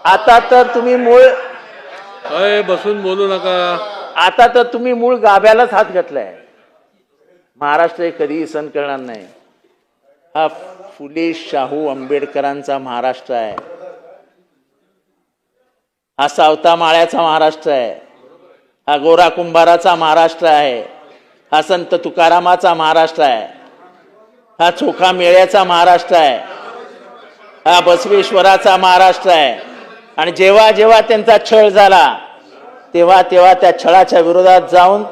आता तर तुम्ही मूळ अय बसून बोलू नका. आता तर तुम्ही मूळ गाभ्यालाच हात घातलाय. महाराष्ट्र हे कधीही सण करणार नाही. हा फुले शाहू आंबेडकरांचा महाराष्ट्र आहे. हा सावता माळ्याचा महाराष्ट्र आहे. हा गोरा कुंभाराचा महाराष्ट्र आहे. हा संत तुकारामाचा महाराष्ट्र आहे. हा चोखा मेळ्याचा महाराष्ट्र आहे. हा बसवेश्वराचा महाराष्ट्र आहे. आणि जेव्हा जेव्हा त्यांचा छळ झाला तेव्हा तेव्हा त्या छळाच्या विरोधात जाऊन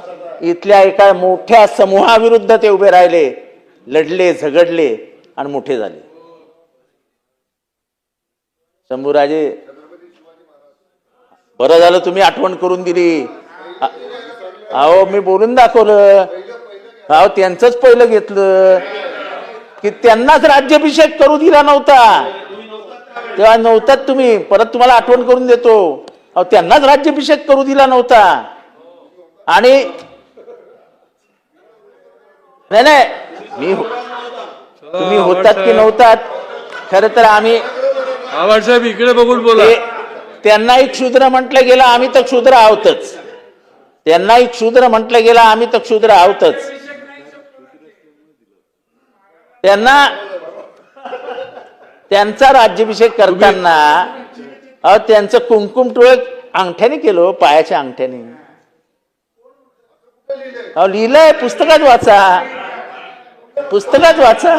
इथल्या एका मोठ्या समूहाविरुद्ध ते उभे राहिले, लढले, झगडले आणि मोठे झाले. शंभूराजे, बरं झालं तुम्ही आठवण करून दिली. अहो मी बोलून दाखवलं. अहो त्यांचंच पहिलं घेतलं की त्यांनाच राज्याभिषेक करू दिला नव्हता तेव्हा नव्हतात तुम्ही. परत तुम्हाला आठवण करून देतो. अहो त्यांनाच राज्याभिषेक करू दिला नव्हता. आणि नाही नाही मी तुम्ही होतात की नव्हतात खरं तर आम्ही आवाज साहेब इकडे बघून बोला. त्यांनाही क्षुद्र म्हटलं गेलं, आम्ही तर क्षुद्र आहोतच. त्यांनाही क्षुद्र म्हटलं गेलं, आम्ही तर क्षुद्र आहोतच. त्यांना त्यांचा राज्याभिषेक करताना त्यांचं कुंकुम टोळ अंगठ्याने केलं, पायाच्या अंगठ्याने. लिहिलंय, पुस्तकात वाचा, पुस्तकात वाचा.